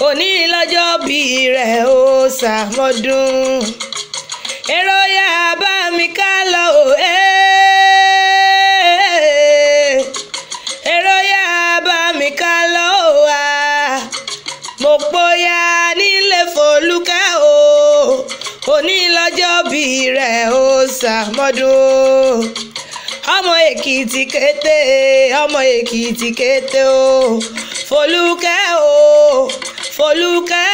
òní lọ́jọ́ bí rẹ̀ ó ṣàmọ́dún. èrò yá bá mi ká lọ èrò yá bá mi ká lọ mo pòyà nílé Fọlúkẹ́ òní lọ́jọ́ bí rẹ̀ ó ṣàmọ́dún. ọmọ Èkìtì kété ọmọ Èkìtì kété Fọlúkẹ́ Fọlúkẹ́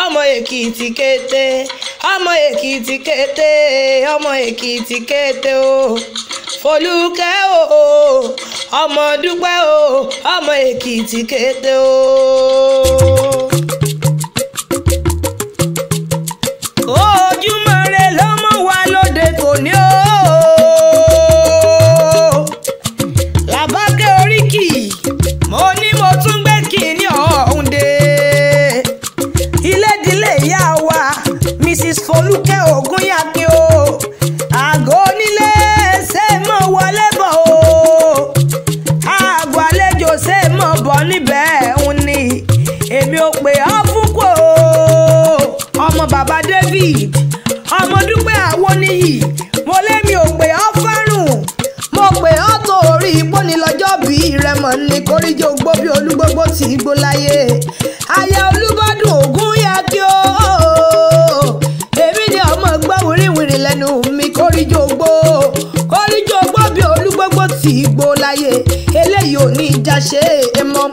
ọmọ Èkìtì kété ọmọ Èkìtì kété ọmọ Èkìtì kété Fọlúkẹ́ ọmọ Dúpẹ́ ọmọ Èkìtì kété Ojúmọ́ rẹ ló mọ́ wa lóde tòní Làbákẹ́ Oríkì mo ní mo tún gbé kíní ọ̀hún dé ilédìlé ìyá wa Mrs. Fọlúkẹ́ Ògúnyàkín àgọ́ onílé ṣe mọ́ wọlé bọ̀ àgọ́ àlejò ṣe mọ́ bọ̀ níbẹ̀ ń ní èmi ò pè ọ́ fún kò ọmọ bàbá David ọmọ Dúpẹ́ Àwọníyì mo lémi ò pè ọ́ fárùn mo pè ọ́ torí ìpọ́ni lọ́jọ́ bí rẹ̀ mọ̀ ní kórìjọ gbó bí Olúgbógbó tí gbó láyé aya Olúbọ́dún Ògúnyàkín èmi ni ọmọ gbọ́ wìrìwìrì lẹ́nu mi kórìjọ gbó bí Olúgbógbó tí gbó láyé eléyìí ò ní ìjà ṣe é mọ́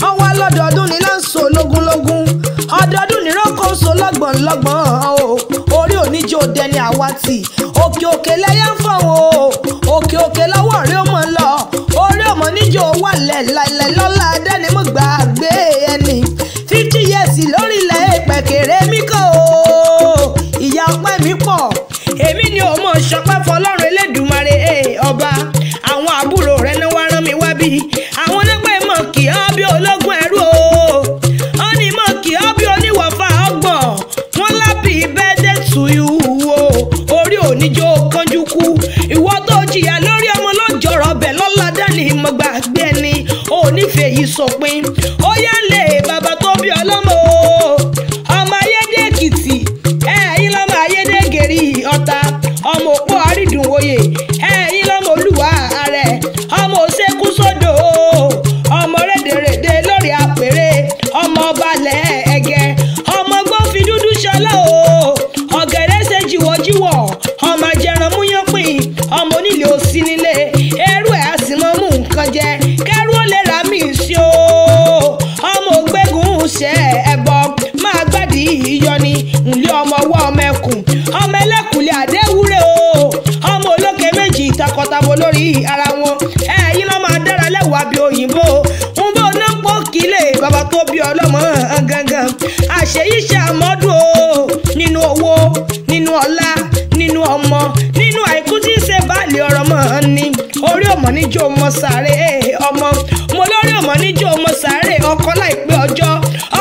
ọwọ́ lọ́dọọdún ni láǹso lógúnlógún ọdọọdún ni rọ́kọ̀ so lọ́gbọ̀nlọ́gbọ̀n orí oníjó dẹni àwátì òkè òkè lẹ́yẹ ń fọ̀hún òkè òkè lọ́wọ́ rí ọmọ lọ orí ọmọ níjó wà lẹ́láìlẹ́ lọ́la dẹ́ni mo gbàgbé ẹni 50 years lórílẹ̀ ìpẹ̀kẹ̀rẹ̀ mi kọ́ ìyá ọpẹ́ mi pọ̀ èmi ni ò mọ̀ ṣọpẹ́ fọlọ́run Elédùmarè ọba àwọn àbúrò rẹ̀ ní wá rán mi wá bí àwọn onígbà ìmọ̀ kì í bí ológun ẹrú ó ní mọ̀ kì í bí oníwọ̀fà ọgbọ̀n wọn lábì birthday to you orí oníjó kánjú kú ìwọ tó jìyà lórí ọmọ lọ́jọ́rọ̀ bẹ̀ lọ́la dání mo gbàgbé ẹni ò nífẹ̀ẹ́ yìí sọpin ó yá lè bàbá tó bí ọlọ́mọ ọmọ Ayédè Èkìtì ẹ̀yin lọ́mọ Ayédè Gèrì Ọ̀tà ọmọ òpó àrídùnwòye ẹ̀yin lọ́mọ Olúwa ààrẹ ọmọ òṣèkú sódò ọmọ rédèrèdè lórí àpèrè ọmọ balẹ̀ ẹ̀gẹ́ ọmọ gbọ́fi dúdú ṣọlá ọ̀gẹ̀rẹ̀ ṣe jìwọ̀jìwọ̀ ọmọ ajẹran múyánpìn ọmọ onílé òsì nílé ẹrú ẹ̀ á sì mọ́ mú nǹkan jẹ kẹrú ó lè ra mí sí ọmọ ògbégùn ṣẹ ẹbọ máa gbádì ìyọni ńlẹ ọmọ ọwọ́ ọmọ ẹkùn ọmọ ẹlẹ́kùnlé àdéwúrẹ́ ọmọ olókè méjì takọtabo lórí ara wọn ẹ̀yin lọ́ máa dára lẹ́wàá bí òyìnbó ń bó ná pọ̀ kílè bàbá tó bí ọlọ́mọ gangan àṣeyíṣẹ́ àmọ́dún nínú owó nínú ọlá nínú ọmọ nínú àìkú tí ń ṣe báàlì ọ̀rọ̀ mọ́ ni orí ọmọ níjó ọmọ sàárè ọmọ mo lórí ọmọ níjó ọmọ sàárè ọkọ láìpẹ́ ọjọ́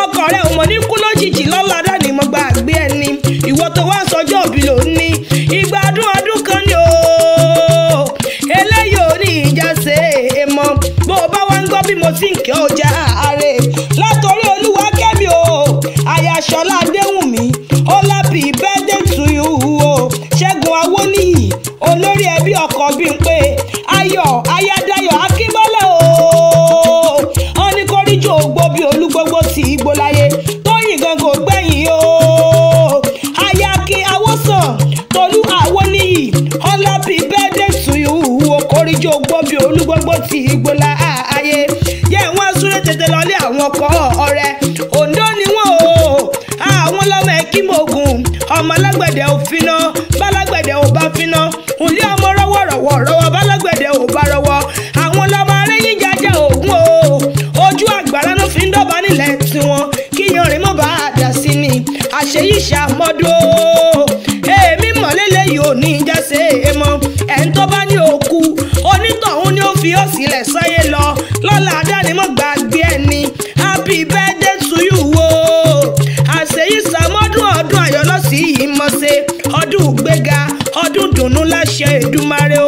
ọkọ rẹ̀ ọmọ ní kú lójijì lọ́la dání mo gbàgbé ẹni ìwọ tó wá sọjọ́ òbí ló ní ìgbà ọdún kan ni eléyìí ò ní ìjà ṣe é mọ́ bó o bá wá ń gbọ́ bí mo ti ń kẹ́ ọjà ààrẹ látọ̀rí Olúwakẹ́mi àyàṣọlá Adéwùnmí ọlábì birthday to you Ṣẹ́gun Awóníyì olórí ẹbí ọkọ Bímpé Ayọ̀ Ayádáyọ̀ Akínbọ́lá wọn ní kórìjọ ògbó bí Olúgbógbó tí igbó láyé Tóyìn gangan gbẹ̀yìn Ayákin Awósàn Tolú Awóníyì ọlábì birthday to you kórìjọ ògbó bí Olúgbógbó tí igbó láyé yẹ wọn súré tètè lọlé àwọn ọkọ ọ̀rẹ́ Oǹdó ni wọn àwọn lọmọ Ẹ̀kímògùn ọmọ alágbẹ̀dẹ òfinà bálágbẹ̀dẹ ò bá finá òlé ọmọ rọwọ́ bálágbẹ̀dẹ ò bá rọwọ́ àwọn lọmọ arẹ́yìn jájá ògún ojú àgbàrá ló fi ń dọ́ba nílẹ̀ tiwọn kí yanrìn mọ́ bá a dà sí ni àṣeyíṣà mọ́dún èmi mọ̀lélẹ́ yìí ò ní ìjà ṣe é mọ́ ẹ̀ ń tó bá ní òkú onítọ̀hún ni ó fi ọ́ sílẹ̀ sáyé lọ lọ́la àdánimọ̀ gbàgbé ẹni happy birthday to you àṣeyíṣà mọ́dún ọdún ayọ̀ lọ́sí ìmọ̀ṣe ọdún gbéga ọdún dùnnú láṣẹ Èdùmàrè